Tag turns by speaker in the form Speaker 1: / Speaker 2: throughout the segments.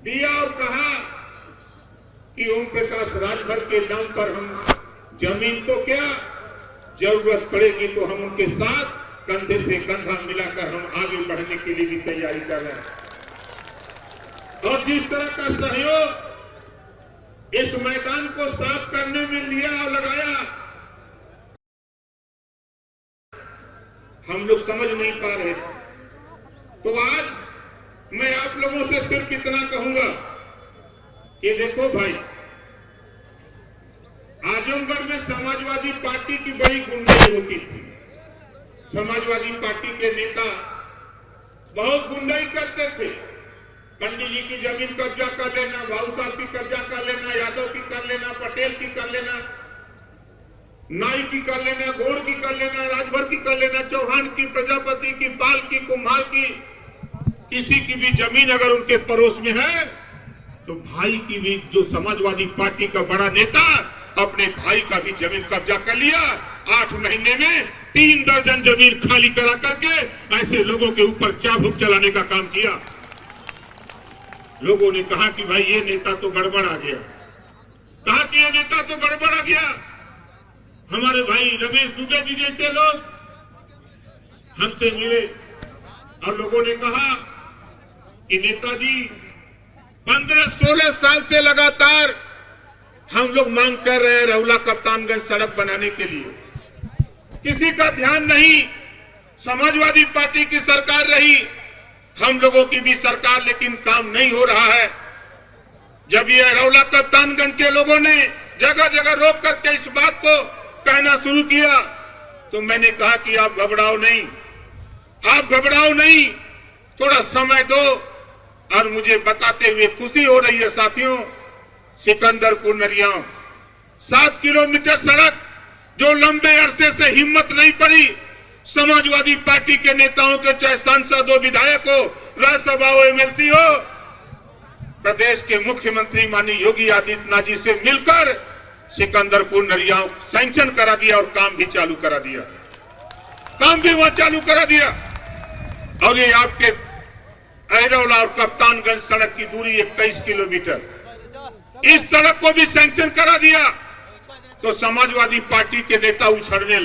Speaker 1: दिया और कहा कि ओम प्रकाश राजभर के नाम पर हम जमीन को क्या जरूरत पड़ेगी तो हम उनके साथ कंधे से कंधा मिलाकर हम आगे बढ़ने के लिए भी तैयारी कर रहे हैं। और जिस तरह का सहयोग इस मैदान को साफ करने में लिया और लगाया, हम लोग समझ नहीं पा रहे। तो आज मैं आप लोगों से सिर्फ इतना कहूंगा कि देखो भाई, आजमगढ़ में समाजवादी पार्टी की बड़ी गुंडाई होती थी। समाजवादी पार्टी के नेता बहुत गुंडाई करते थे। पंडित जी की जमीन कब्जा कर लेना, भाऊ साहब की कब्जा कर लेना, यादव की कर लेना, पटेल की कर लेना, नाई की कर लेना, गौड़ की कर लेना, राजभर की कर लेना, चौहान की, प्रजापति की, पाल की, कुम्हार की। किसी की भी जमीन अगर उनके पड़ोस में है तो भाई की भी, जो समाजवादी पार्टी का बड़ा नेता अपने भाई का भी जमीन कब्जा कर लिया। 8 महीने में 3 दर्जन जमीन खाली करा करके ऐसे लोगों के ऊपर चाबुक चलाने का काम किया। लोगों ने कहा कि भाई ये नेता तो गड़बड़ आ गया, कहा कि ये नेता तो गड़बड़ आ गया। हमारे भाई रमेश दुबे जी जैसे लोग हमसे मिले और लोगों ने कहा कि नेताजी 15-16 साल से लगातार हम लोग मांग कर रहे हैं रौला कप्तानगंज सड़क बनाने के लिए, किसी का ध्यान नहीं। समाजवादी पार्टी की सरकार रही, हम लोगों की भी सरकार, लेकिन काम नहीं हो रहा है। जब ये रौला कप्तानगंज के लोगों ने जगह जगह रोक करके इस बात को कहना शुरू किया तो मैंने कहा कि आप घबराओ नहीं, आप घबराओ नहीं, थोड़ा समय दो। और मुझे बताते हुए खुशी हो रही है साथियों, सिकंदरपुर नरियाव 7 किलोमीटर सड़क, जो लंबे अरसे से हिम्मत नहीं पड़ी समाजवादी पार्टी के नेताओं के, चाहे सांसद हो, विधायक हो, राज्यसभा हो, एमएलसी हो, प्रदेश के मुख्यमंत्री माननीय योगी आदित्यनाथ जी से मिलकर सिकंदरपुर नरियाव सैंक्शन करा दिया और काम भी चालू करा दिया, काम भी वहां चालू करा दिया। और ये आपके अहरौला और कप्तानगंज सड़क की दूरी 21 किलोमीटर, इस सड़क को भी सैंक्शन करा दिया। तो समाजवादी पार्टी के नेता उछड़ने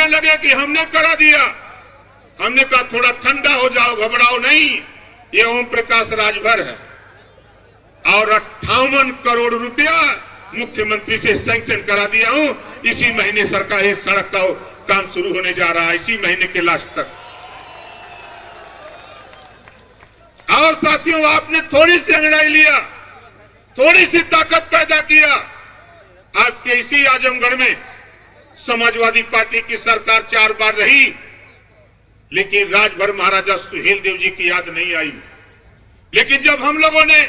Speaker 1: लगे कि हमने करा दिया। हमने कहा थोड़ा ठंडा हो जाओ, घबराओ नहीं, ये ओम प्रकाश राजभर है और 58 करोड़ रुपया मुख्यमंत्री से सैंक्शन करा दिया हूं। इसी महीने सरकार इस सड़क का काम शुरू होने जा रहा है, इसी महीने के लास्ट तक। और साथियों, आपने थोड़ी सी अंगड़ाई लिया, थोड़ी सी ताकत पैदा किया। आपके इसी आजमगढ़ में समाजवादी पार्टी की सरकार 4 बार रही, लेकिन राजभर महाराजा सुहेलदेव जी की याद नहीं आई। लेकिन जब हम लोगों ने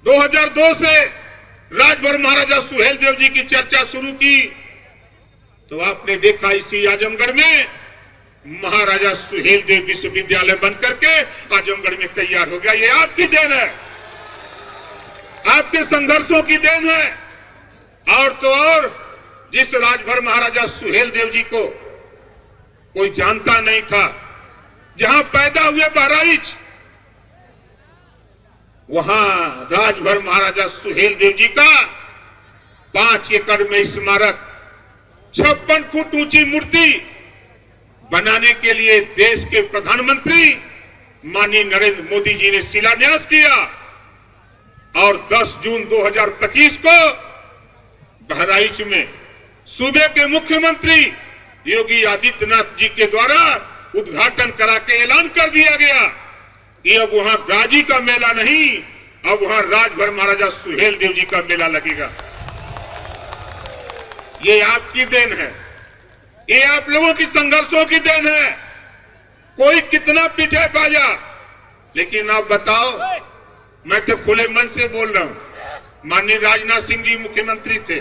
Speaker 1: 2002 से राजभर महाराजा सुहेलदेव जी की चर्चा शुरू की तो आपने देखा इसी आजमगढ़ में महाराजा सुहेलदेव विश्वविद्यालय बनकर के आजमगढ़ में तैयार हो गया। ये आपकी देन है, आपके संघर्षों की देन है। और तो और, जिस राजभर महाराजा सुहेलदेव जी को कोई जानता नहीं था, जहां पैदा हुए बहराइच, वहां राजभर महाराजा सुहेलदेव जी का 5 एकड़ में स्मारक, 56 फुट ऊंची मूर्ति बनाने के लिए देश के प्रधानमंत्री माननीय नरेंद्र मोदी जी ने शिलान्यास किया। और 10 जून 2025 को बहराइच में सूबे के मुख्यमंत्री योगी आदित्यनाथ जी के द्वारा उद्घाटन करा के ऐलान कर दिया गया कि अब वहां गाजी का मेला नहीं, अब वहां राजभर महाराजा सुहेलदेव जी का मेला लगेगा। ये आपकी देन है, ये आप लोगों की संघर्षों की देन है। कोई कितना पीछे बाजा, लेकिन आप बताओ, मैं तो खुले मन से बोल रहा हूं। माननीय राजनाथ सिंह जी मुख्यमंत्री थे,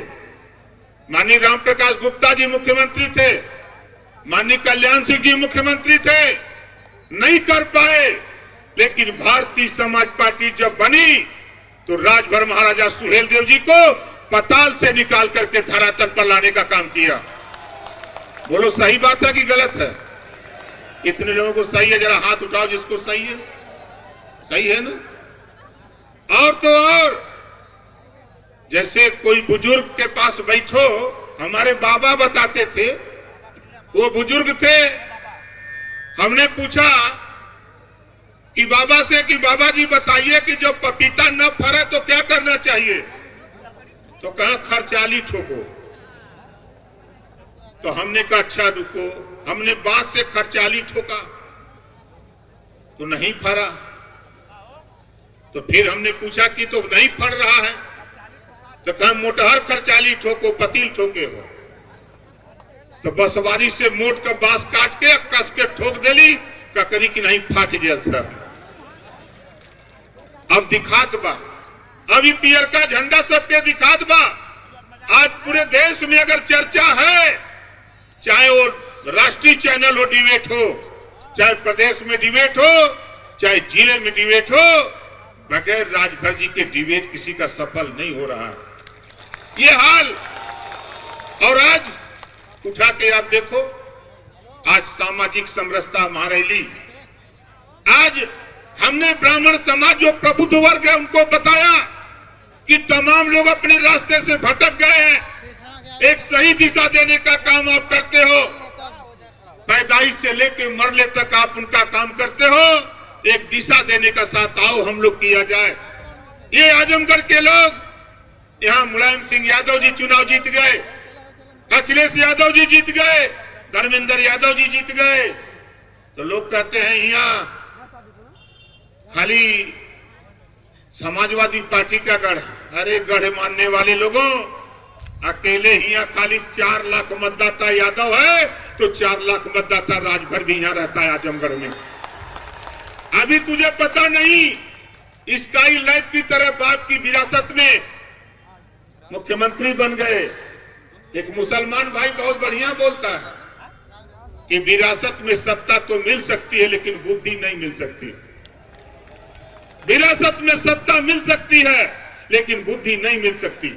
Speaker 1: माननीय राम प्रकाश गुप्ता जी मुख्यमंत्री थे, माननीय कल्याण सिंह जी मुख्यमंत्री थे, नहीं कर पाए। लेकिन भारतीय समाज पार्टी जब बनी तो राजभर महाराजा सुहेलदेव जी को पाताल से निकाल करके धरातल पर लाने का काम किया। बोलो सही बात है कि गलत है? कितने लोगों को सही है? जरा हाथ उठाओ जिसको सही है। सही है ना? और तो और, जैसे कोई बुजुर्ग के पास बैठो, हमारे बाबा बताते थे, वो बुजुर्ग थे, हमने पूछा कि बाबा से कि बाबा जी बताइए कि जब पपीता न फरे तो क्या करना चाहिए? तो कहा खरचाली ठोको। तो हमने कहा अच्छा रुको, हमने बात से खरचाली ठोका तो नहीं फरा। तो फिर हमने पूछा कि तो नहीं फड़ रहा है, तो कहा मोटहर खरचाली ठोको, पतील ठोके हो। तो बसवारी से मोट का बांस काट के कस के ठोक देली, ककरी की नहीं फाट गया सब। अब दिखात बा, अभी पियर का झंडा सबके दिखात बा। आज पूरे देश में अगर चर्चा है, चाहे वो राष्ट्रीय चैनल हो डिबेट हो, चाहे प्रदेश में डिबेट हो, चाहे जिले में डिबेट हो, बगैर राजभर जी के डिबेट किसी का सफल नहीं हो रहा है। ये हाल। और आज उठा के आप देखो, आज सामाजिक समरसता महारैली, आज हमने ब्राह्मण समाज जो प्रबुद्ध वर्ग है उनको बताया कि तमाम लोग अपने रास्ते से भटक गए हैं, एक सही दिशा देने का काम आप करते हो। पैदाइश से लेकर मरने तक आप उनका काम करते हो, एक दिशा देने का साथ आओ हम लोग किया जाए। ये आजमगढ़ के लोग, यहाँ मुलायम सिंह यादव जी चुनाव जीत गए, अखिलेश यादव जी जीत गए, धर्मेंद्र यादव जी जीत गए, तो लोग कहते हैं यहाँ खाली समाजवादी पार्टी का गढ़। अरे गढ़ मानने वाले लोगों, अकेले ही यहाँ खाली 4 लाख मतदाता यादव है, तो 4 लाख मतदाता राजभर भी यहाँ रहता है आजमगढ़ में। अभी तुझे पता नहीं, स्काई लाइफ की तरह बाप की विरासत में मुख्यमंत्री बन गए। एक मुसलमान भाई बहुत बढ़िया बोलता है कि विरासत में सत्ता तो मिल सकती है लेकिन बुद्धि नहीं मिल सकती। विरासत में सत्ता मिल सकती है लेकिन बुद्धि नहीं मिल सकती।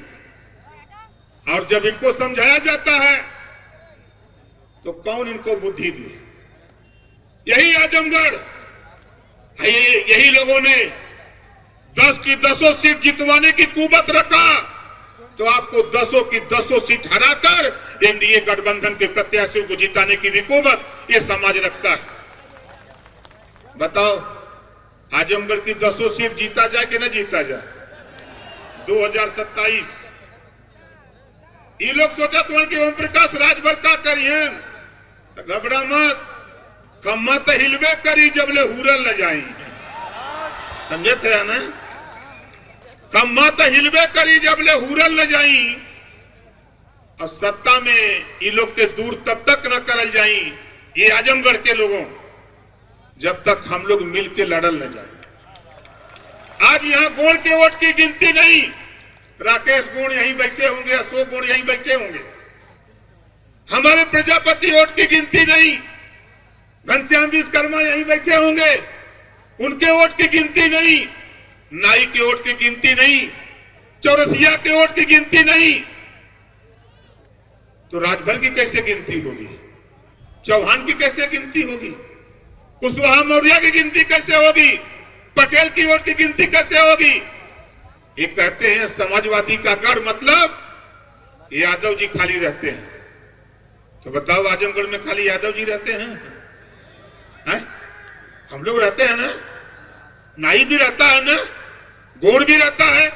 Speaker 1: और जब इनको समझाया जाता है तो कौन इनको बुद्धि दे? यही आजमगढ़, यही लोगों ने 10 की 10 सीट जितवाने की कुवत रखा, तो आपको 10 की 10 सीट हराकर एनडीए गठबंधन के प्रत्याशियों को जिताने की भी कुवत ये समाज रखता है। बताओ, आजमगढ़ की 10 सीट जीता जाए कि न जीता जाए? 2027 ये लोग सोचा तो कि ओम प्रकाश राजभर का करिए, घबरा मत, कम्मा तो हिलवे करी जबले हुरल न जाई। समझे थे ना? कम्मा तो हिलवे करी जबले हुरल न जाई। और सत्ता में ये लोग के दूर तब तक न करल जाई, ये आजमगढ़ के लोगों, जब तक हम लोग मिल के लड़ल न जाए। आज यहाँ गोड़ के वोट की गिनती नहीं, राकेश गोड़ यहीं बैठे होंगे, अशोक गोड़ यहीं बैठे होंगे। हमारे प्रजापति वोट की गिनती नहीं, घनश्याम विश्वकर्मा यहीं बैठे होंगे, उनके वोट की गिनती नहीं, नाई के वोट की गिनती नहीं, चौरसिया के वोट की गिनती नहीं। तो राजभर की कैसे गिनती होगी? चौहान की कैसे गिनती होगी? कुशवाहा मौर्य की गिनती कैसे होगी? पटेल की वोट की गिनती कैसे होगी? ये कहते हैं समाजवादी का गढ़ मतलब यादव जी खाली रहते हैं। तो बताओ, आजमगढ़ में खाली यादव जी रहते हैं? हम लोग रहते हैं ना, नाई भी रहता है ना, गोड़ भी रहता है,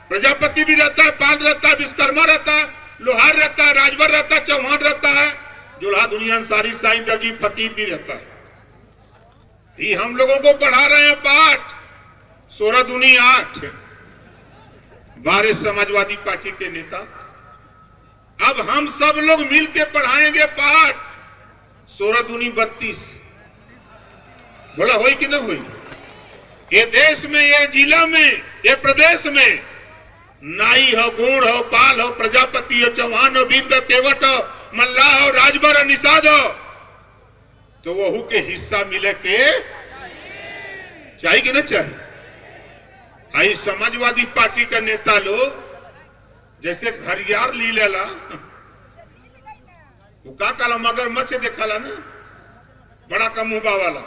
Speaker 1: प्रजापति भी रहता है, पाल रहता है, विश्वकर्मा रहता है, लोहार रहता है, राजभर रहता है, चौहान रहता है, जुल्हा दुनिया अंसारी साईं दर्जी फकीर भी रहता है। ये हम लोगों को पढ़ा रहे हैं पाठ, 16 दूनी 8, 12 समाजवादी पार्टी के नेता। अब हम सब लोग मिलके पढ़ाएंगे पाठ, 16 दूनी 32। बोला होई कि न होई? ये देश में, ये जिला में, ये प्रदेश में नाई हो, गोड़ हो, पाल हो, प्रजापति हो, चौहान हो, बिंद, केवट हो, मल्लाह हो, राजभर हो, निषाद हो, तो वहू के हिस्सा मिले के चाहिए कि न चाहिए? आई समाजवादी पार्टी का नेता लोग जैसे घरियार ली लेला, वो का काला मगरमच्छ देखला ना, बड़ा का मुंबा वाला,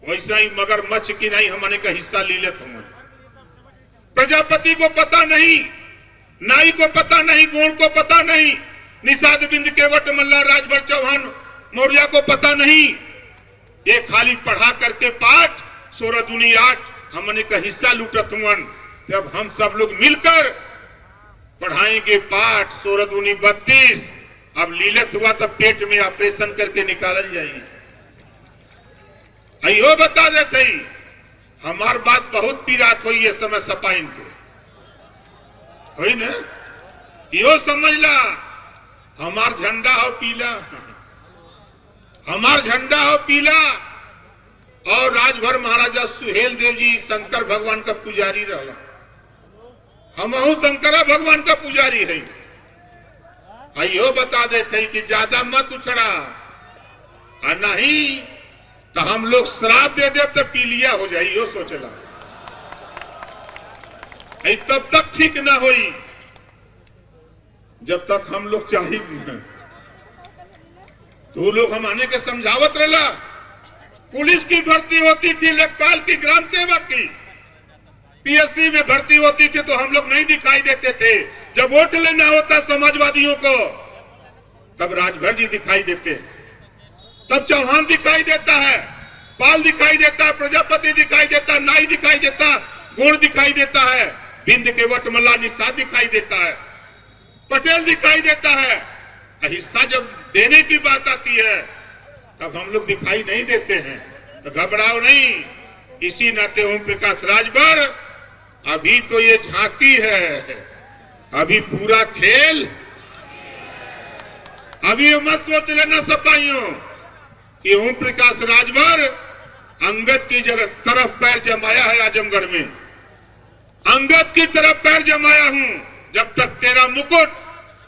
Speaker 1: वैसा ही मगरमच्छ की नहीं हमने का हिस्सा ले लेते हैं। प्रजापति को पता नहीं, नाई को पता नहीं, गोड़ को पता नहीं, निषाद बिंद केवट मल्ला राजभर चौहान मौर्य को पता नहीं। ये खाली पढ़ा करके पाठ 16 दूनी 8 हमने का हिस्सा लूटत हुआ। जब हम सब लोग मिलकर पढ़ाएंगे पाठ 16 दूनी 32, अब लीलत हुआ तब पेट में ऑपरेशन करके निकाल जाएंगे। अयो बता देते ही हमार बात बहुत पीरात हुई है समय सपाइन के हुई ना, यो समझ ला हमार झंडा हो पीला, हमार झंडा हो पीला। और राजभर महाराजा सुहेल देव जी शंकर भगवान का पुजारी रहा, हम शंकरा भगवान का पुजारी है। अयो बता देते कि ज्यादा मत उछड़ा और नहीं तो हम लोग श्राप दे दे तो पीलिया हो जाए, यो सोचला तब तक ठीक ना होई जब तक हम लोग चाहिए। तो लोग हम आने के समझावत रहला। पुलिस की भर्ती होती थी, लेखपाल की, ग्राम सेवक की, पीएससी में भर्ती होती थी तो हम लोग नहीं दिखाई देते थे। जब वोट लेना होता समाजवादियों को तब राजभर जी दिखाई देते, तब चौहान दिखाई देता है, पाल दिखाई देता है, प्रजापति दिखाई देता है, नाई दिखाई देता, गोड़ दिखाई देता है, बिंद केवट मल्ला निषाद दिखाई देता है, पटेल दिखाई देता है। हिस्सा जब देने की बात आती है तब हम लोग दिखाई नहीं देते हैं। तो घबराओ नहीं, इसी नाते ओम प्रकाश राजभर अभी तो ये झांकी है, अभी पूरा खेल। अभी मत सोच लेना सपाइयों कि ओम प्रकाश राजभर अंगद की जगह तरफ पैर जमाया है आजमगढ़ में, अंगद की तरफ पैर जमाया हूं। जब तक तेरा मुकुट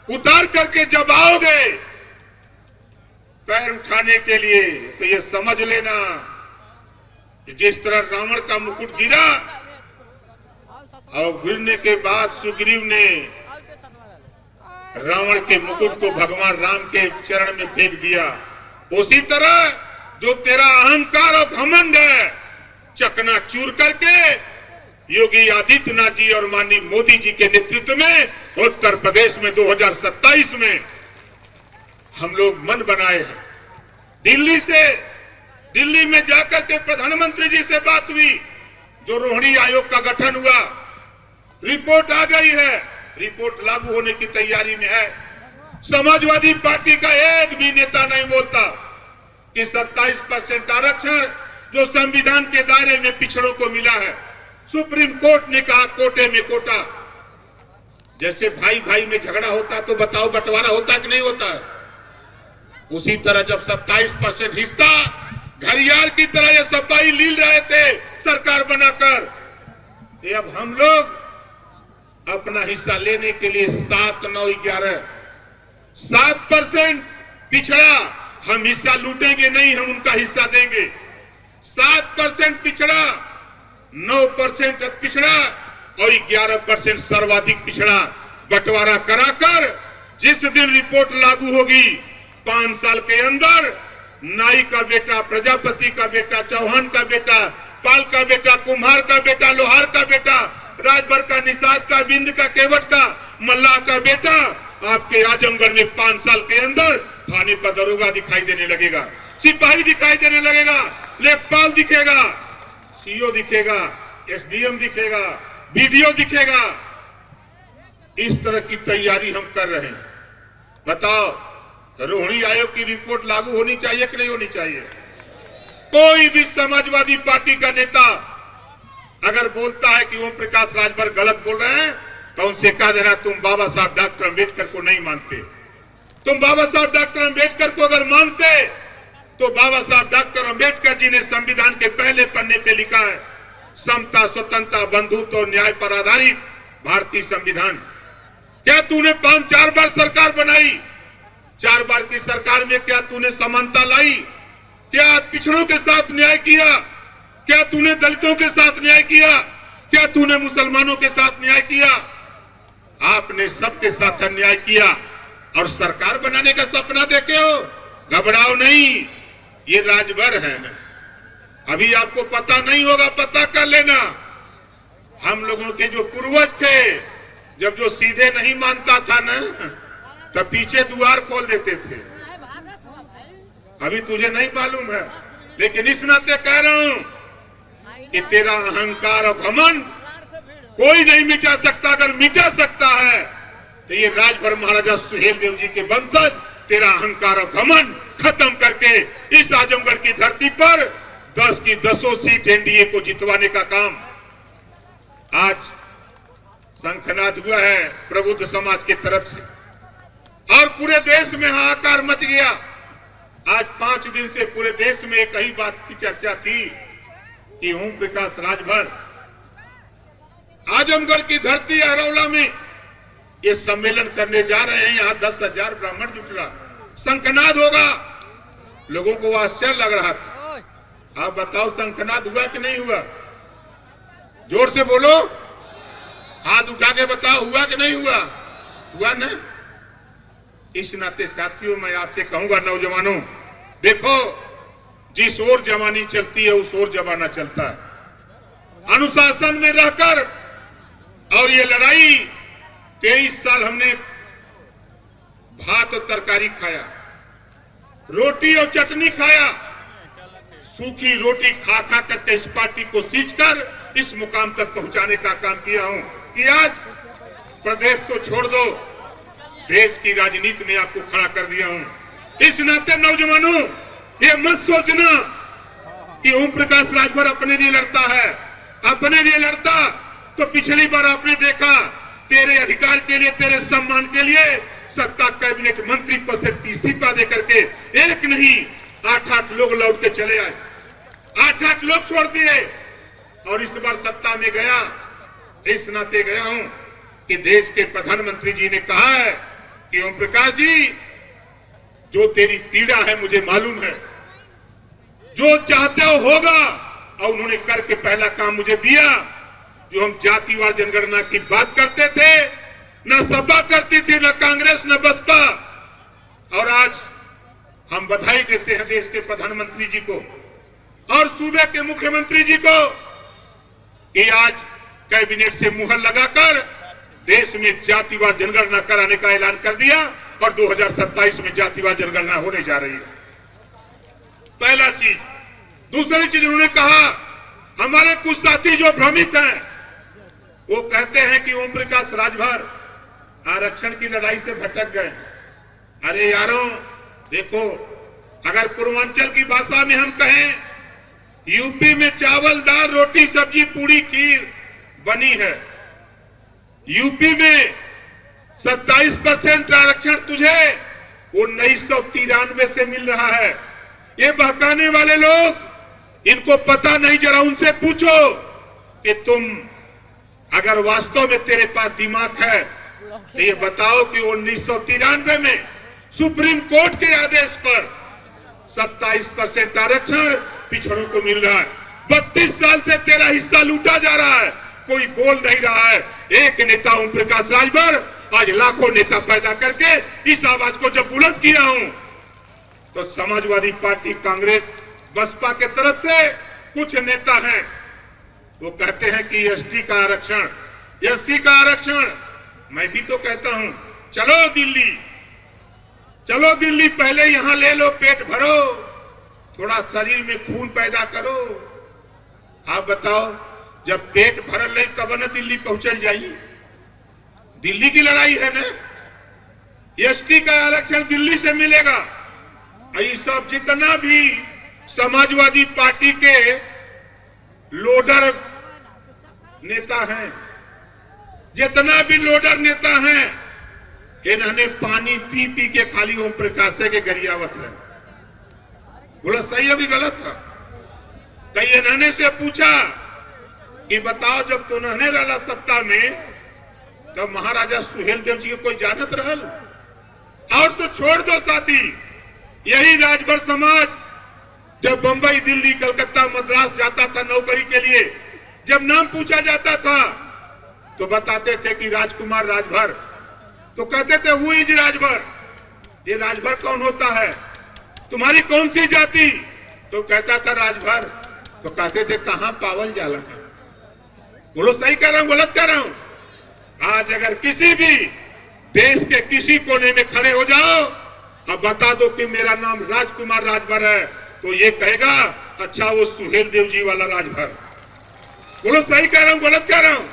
Speaker 1: उतार करके जब आओगे पैर उठाने के लिए तो ये समझ लेना कि जिस तरह रावण का मुकुट गिरा और गिरने के बाद सुग्रीव ने रावण के मुकुट को भगवान राम के चरण में फेंक दिया, उसी तरह जो तेरा अहंकार और घमंड है चकनाचूर करके योगी आदित्यनाथ जी और माननीय मोदी जी के नेतृत्व में उत्तर प्रदेश में 2027 में हम लोग मन बनाए हैं। दिल्ली में जाकर के प्रधानमंत्री जी से बात हुई, जो रोहिणी आयोग का गठन हुआ, रिपोर्ट आ गई है, रिपोर्ट लागू होने की तैयारी में है। समाजवादी पार्टी का एक भी नेता नहीं बोलता कि 27% आरक्षण जो संविधान के दायरे में पिछड़ों को मिला है, सुप्रीम कोर्ट ने कहा कोटे में कोटा। जैसे भाई भाई में झगड़ा होता तो बताओ बंटवारा होता कि नहीं होता है? उसी तरह जब 27% हिस्सा घड़ियाल की तरह ये सपाई लील रहे थे सरकार बनाकर, ये अब हम लोग अपना हिस्सा लेने के लिए 7, 9, 11 7% पिछड़ा, हम हिस्सा लूटेंगे नहीं, हम उनका हिस्सा देंगे। 7% पिछड़ा, 9% पिछड़ा और 11% सर्वाधिक पिछड़ा बंटवारा कराकर जिस दिन रिपोर्ट लागू होगी 5 साल के अंदर नाई का बेटा, प्रजापति का बेटा, चौहान का बेटा, पाल का बेटा, कुम्हार का बेटा, लोहार का बेटा, राजभर का, निषाद का, बिंद का, केवट का, मल्लाह का बेटा आपके आजमगढ़ में 5 साल के अंदर थाने पर दरोगा दिखाई देने लगेगा, सिपाही दिखाई देने लगेगा, लेखपाल दिखेगा, सीओ दिखेगा, एसडीएम दिखेगा, बीडीओ दिखेगा। इस तरह की तैयारी हम कर रहे हैं। बताओ रोहिणी आयोग की रिपोर्ट लागू होनी चाहिए कि नहीं होनी चाहिए? कोई भी समाजवादी पार्टी का नेता अगर बोलता है कि ओम प्रकाश राजभर गलत बोल रहे हैं तो उनसे कह देना तुम बाबा साहब डॉक्टर अम्बेडकर को नहीं मानते। तुम बाबा साहब डॉक्टर अम्बेडकर को अगर मानते तो बाबा साहब डॉक्टर अम्बेडकर जी ने संविधान के पहले पन्ने पे लिखा है समता, स्वतंत्रता, बंधुत्व और न्याय पर आधारित भारतीय संविधान। क्या तूने 5-4 बार सरकार बनाई? 4 बार की सरकार में क्या तूने समानता लाई? क्या पिछड़ों के साथ न्याय किया? क्या तूने दलितों के साथ न्याय किया? क्या तूने मुसलमानों के साथ न्याय किया? आपने सबके साथ अन्याय किया और सरकार बनाने का सपना देखे हो। घबराओ नहीं, ये राजभर है, अभी आपको पता नहीं होगा, पता कर लेना। हम लोगों के जो पूर्वज थे, जब जो सीधे नहीं मानता था ना, तब पीछे द्वार खोल देते थे। अभी तुझे नहीं मालूम है, लेकिन इस नाते कह रहा हूं कि तेरा अहंकार और घमंड कोई नहीं मिटा सकता। अगर मिटा सकता है तो ये राजभर महाराजा सुहेलदेव जी के वंशज तेरा अहंकार और घमंड खत्म करके इस आजमगढ़ की धरती पर 10 की 10 सीट एनडीए को जितवाने का काम आज शंखनाद हुआ है प्रबुद्ध समाज की तरफ से, और पूरे देश में हाहाकार मच गया। आज 5 दिन से पूरे देश में एक ही बात की चर्चा थी कि ओम प्रकाश राजभर आजमगढ़ की धरती अरौला में ये सम्मेलन करने जा रहे हैं। यहाँ 10,000 ब्राह्मण जुट रहा, शंखनाद होगा। लोगों को आश्चर्य लग रहा था। आप बताओ शंखनाद हुआ कि नहीं हुआ? जोर से बोलो, हाथ उठा के बताओ, हुआ कि नहीं हुआ? हुआ ना? इस नाते साथियों मैं आपसे कहूंगा नौजवानों, देखो जिस ओर जवानी चलती है उस ओर जमाना चलता है। अनुशासन में रहकर, और ये लड़ाई 23 साल हमने भात और तरकारी खाया, रोटी और चटनी खाया, सूखी रोटी खा खा करके इस पार्टी को सींचकर इस मुकाम तक पहुंचाने का काम किया हूं कि आज प्रदेश को छोड़ दो, देश की राजनीति में आपको खड़ा कर दिया हूं। इस नाते नौजवानों, ये मत सोचना कि ओम प्रकाश राजभर अपने लिए लड़ता है। अपने लिए लड़ता तो पिछली बार आपने देखा, तेरे अधिकार के लिए, तेरे सम्मान के लिए सत्ता कैबिनेट मंत्री पद से इस्तीफा देकर के एक नहीं 8-8 लोग लौट के चले आए, 8-8 लोग छोड़ दिए, और इस बार सत्ता में गया। इस नाते गया हूं कि देश के प्रधानमंत्री जी ने कहा है कि ओम प्रकाश जी, जो तेरी पीड़ा है मुझे मालूम है, जो चाहते हो होगा। और उन्होंने करके पहला काम मुझे दिया। जो हम जातिवार जनगणना की बात करते थे, न सपा करती थी, न कांग्रेस, न बसपा, और आज हम बधाई देते हैं देश के प्रधानमंत्री जी को और सूबे के मुख्यमंत्री जी को कि आज कैबिनेट से मुहर लगाकर देश में जातिवार जनगणना कराने का ऐलान कर दिया, और 2027 में जातिवार जनगणना होने जा रही है। पहला चीज। दूसरी चीज उन्होंने कहा, हमारे कुछ साथी जो भ्रमित हैं, वो कहते हैं कि ओम प्रकाश राजभर आरक्षण की लड़ाई से भटक गए। अरे यारों, देखो, अगर पूर्वांचल की भाषा में हम कहें, यूपी में चावल, दाल, रोटी, सब्जी, पूरी, खीर बनी है। यूपी में 27% आरक्षण तुझे 1993 से मिल रहा है। ये बहकाने वाले लोग, इनको पता नहीं, जरा उनसे पूछो कि तुम अगर वास्तव में तेरे पास दिमाग है तो ये बताओ कि 1993 में सुप्रीम कोर्ट के आदेश पर 27% आरक्षण पिछड़ों को मिल रहा है। 32 साल से तेरा हिस्सा लूटा जा रहा है, कोई बोल नहीं रहा है। एक नेता ओम प्रकाश राजभर आज लाखों नेता पैदा करके इस आवाज को जब बुलंद किया हूं, तो समाजवादी पार्टी, कांग्रेस, बसपा के तरफ से कुछ नेता हैं, वो कहते हैं कि एसटी का आरक्षण, एससी का आरक्षण। मैं भी तो कहता हूं, चलो दिल्ली, चलो दिल्ली, पहले यहां ले लो, पेट भरो, थोड़ा शरीर में खून पैदा करो। आप बताओ, जब पेट भरल नहीं तब न दिल्ली पहुंचल जाइए। दिल्ली की लड़ाई है ना, एसटी का आरक्षण दिल्ली से मिलेगा। ये सब जितना भी समाजवादी पार्टी के लोडर नेता हैं, जितना भी लोडर नेता हैं, इन्होंने पानी पी पी के खाली ओम प्रकाश के गरियावत है। बोला सही है भी गलत है? कई इन्होंने से पूछा कि बताओ, जब तो उन्होंने रहा सत्ता में, तब महाराजा सुहेलदेव जी को कोई जानत रहल? और तो छोड़ दो साथी, यही राजभर समाज जब बंबई, दिल्ली, कलकत्ता, मद्रास जाता था नौकरी के लिए, जब नाम पूछा जाता था तो बताते थे कि राजकुमार राजभर, तो कहते थे हु इज राजभर। ये राजभर कौन होता है, तुम्हारी कौन सी जाति? तो कहता था राजभर। तो कहते थे कहां पावल जाला है। बोलो सही कर रहा हूं गलत कर रहा हूं। आज अगर किसी भी देश के किसी कोने में खड़े हो जाओ अब बता दो कि मेरा नाम राजकुमार राजभर है तो ये कहेगा अच्छा वो सुहेल देव जी वाला राजभर। बोलो सही कह रहा हूं गलत कह रहा हूं।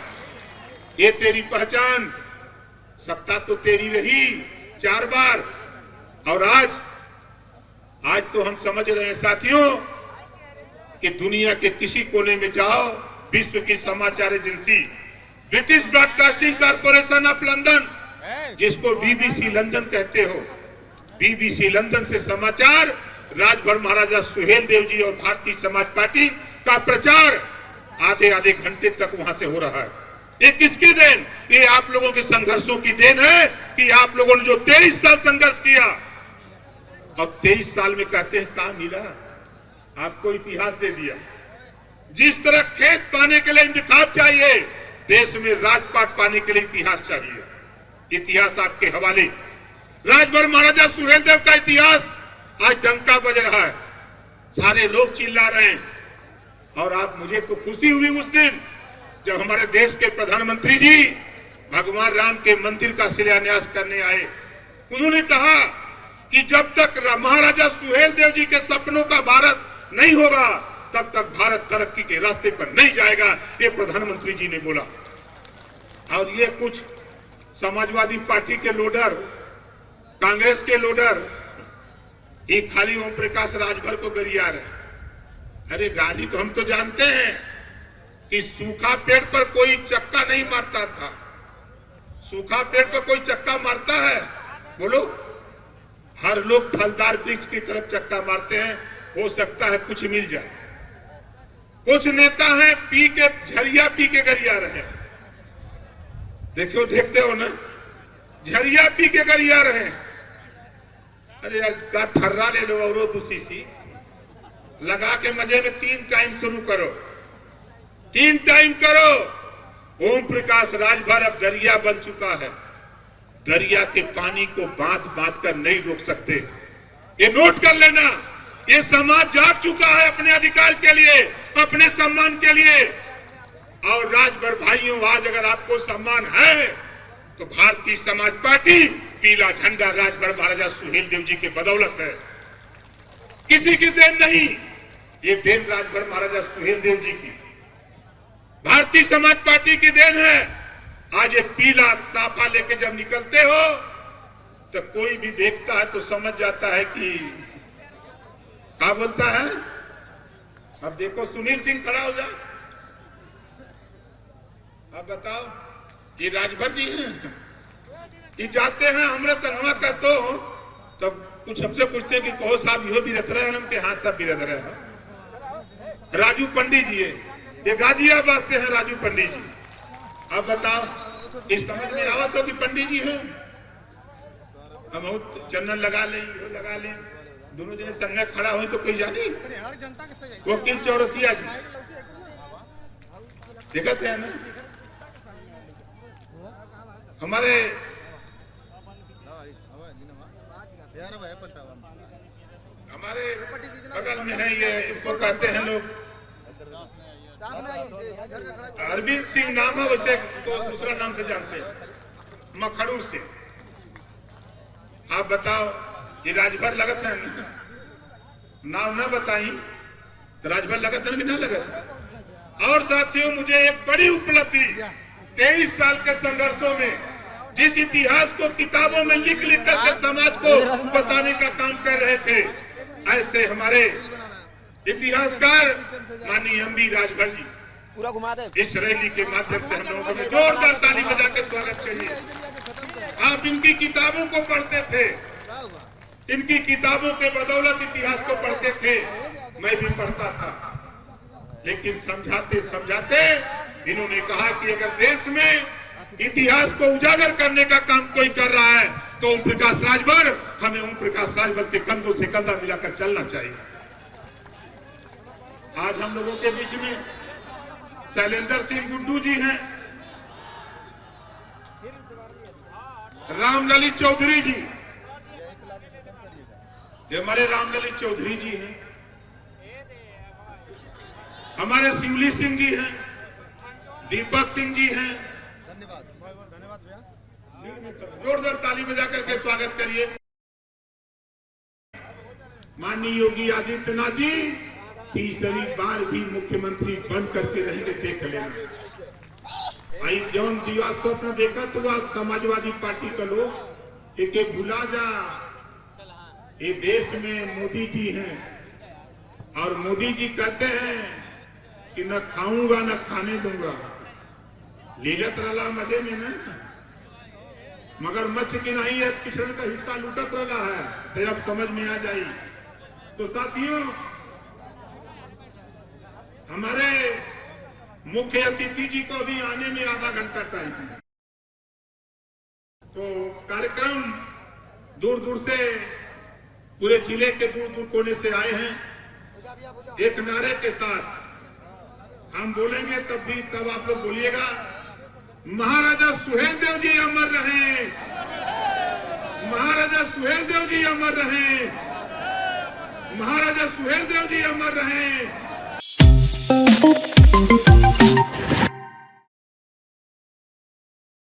Speaker 1: ये तेरी पहचान, सत्ता तो तेरी रही 4 बार और आज तो हम समझ रहे हैं साथियों कि दुनिया के किसी कोने में जाओ, विश्व की समाचार agency British broadcasting corporation of London, जिसको बीबीसी लंदन कहते हो, बीबीसी लंदन से समाचार राजभर महाराजा सुहेल देव जी और भारतीय समाज पार्टी का प्रचार आधे घंटे तक वहां से हो रहा है। ये किसकी देन? ये आप लोगों के संघर्षों की देन है कि आप लोगों ने जो 23 साल संघर्ष किया अब 23 साल में कहते हैं कहां मिला? आपको इतिहास दे दिया। जिस तरह खेत पाने के लिए इंतखाब चाहिए, देश में राजपाट पाने के लिए इतिहास चाहिए। इतिहास आपके हवाले। राजभर महाराजा सुहेल देव का इतिहास आज डंका बज रहा है, सारे लोग चिल्ला रहे हैं। और आप, मुझे तो खुशी हुई उस दिन जब हमारे देश के प्रधानमंत्री जी भगवान राम के मंदिर का शिलान्यास करने आए। उन्होंने कहा कि जब तक महाराजा सुहेल देव जी के सपनों का भारत नहीं होगा तब तक भारत तरक्की के रास्ते पर नहीं जाएगा, ये प्रधानमंत्री जी ने बोला। और ये कुछ समाजवादी पार्टी के लोडर, कांग्रेस के लोडर, ये खाली ओम प्रकाश राजभर को गरिया रहे। अरे गांधी तो हम तो जानते हैं कि सूखा पेड़ पर कोई चक्का नहीं मारता था। सूखा पेड़ पर कोई चक्का मारता है? बोलो। हर लोग फलदार वृक्ष की तरफ चक्का मारते हैं, हो सकता है कुछ मिल जाए। कुछ नेता हैं पी के झरिया पी के गरिया रहे। देखो, देखते हो ना, झरिया पी के गरिया रहे। अरे यार ठर्रा ले लो और दूसरी सी लगा के मजे में 3 टाइम शुरू करो, 3 टाइम करो। ओम प्रकाश राजभर अब दरिया बन चुका है। दरिया के पानी को बांध कर नहीं रोक सकते। ये नोट कर लेना। ये समाज जाग चुका है अपने अधिकार के लिए, अपने सम्मान के लिए। और राजभर भाइयों, आज अगर आपको सम्मान है तो भारतीय समाज पार्टी पीला झंडा राजभर महाराजा सुहेल देव जी के बदौलत है, किसी की देन नहीं। ये देन राजभर महाराजा सुहेल देव जी की, भारतीय समाज पार्टी की देन है। आज ये पीला साफा लेके जब निकलते हो तो कोई भी देखता है तो समझ जाता है कि क्या बोलता है। अब देखो, सुनील सिंह खड़ा हो जाए, अब बताओ, ये राजभर जी हैं, ये जाते हैं हमरे संगवा कहते हो तब कुछ हमसे पूछते हैं कि कहो साहब यो भी रख रहे हैं, हम के हाथ साहब भी रख रहे हैं। राजू पंडित जी है, ये गाजियाबाद से हैं राजू पंडित जी। अब बताओ, इस समझ में आवा तो कि पंडित जी हैं, हम चंदन लगा लें, दोनों जने संग खड़ा हुए तो कोई जानी वो किस चौरसिया जी देखा थे ना। हमारे बगल में है ये, इसको कहते हैं लोग अरविंद सिंह नाम है, वैसे तो दूसरा नाम से जानते हैं, मखड़ू से। आप बताओ, ये राजभर लगत है नाम ना बताई तो राजभर लगत है कि ना लगत। और साथियों, मुझे एक बड़ी उपलब्धि 23 साल के संघर्षों में जिस इतिहास को किताबों में लिख करके समाज को बताने का काम कर रहे थे, ऐसे हमारे इतिहासकार माननीय एमबी राजभर जी
Speaker 2: पूरा घुमा दे।
Speaker 1: इस रैली के माध्यम से हम लोगों को जोरदार ताली बजा के स्वागत करिए। आप इनकी किताबों को पढ़ते थे, इनकी किताबों के बदौलत इतिहास को पढ़ते थे, मैं भी पढ़ता था। लेकिन समझाते समझाते इन्होंने कहा कि अगर देश में इतिहास को उजागर करने का काम कोई कर रहा है तो ओम प्रकाश राजभर, हमें ओम प्रकाश राजभर के कंधों से कंधा मिलाकर चलना चाहिए। आज हम लोगों के बीच में शैलेंद्र सिंह गुड्डू जी हैं, रामललित चौधरी जी, ये हमारे रामललित चौधरी जी हैं, हमारे शिवली सिंह जी हैं, दीपक सिंह जी हैं।
Speaker 2: धन्यवाद भैया।
Speaker 1: जोरदार ताली बजा करके स्वागत करिए। माननीय योगी आदित्यनाथ जी तीसरी बार भी मुख्यमंत्री बन करके रहेंगे, देख लेना। आई जौन दिवा स्वप्न देखा तो आज समाजवादी पार्टी का लोग एक भुला जा, ये देश में मोदी जी हैं और मोदी जी कहते हैं कि न खाऊंगा न खाने दूंगा। लीलत रला मजे में न, मगर मच्छ की नहीं है, किशन का हिस्सा लुटत रहा है, तो अब समझ में आ जाए। तो साथियों, हमारे मुख्य अतिथि जी को भी आने में आधा घंटा टाइम है। तो कार्यक्रम दूर दूर से, पूरे जिले के दूर दूर कोने से आए हैं। एक नारे के साथ हम बोलेंगे तब आप लोग बोलिएगा, महाराजा सुहेलदेव जी अमर रहे, महाराजा सुहेलदेव जी अमर रहे, महाराजा सुहेलदेव जी अमर रहे।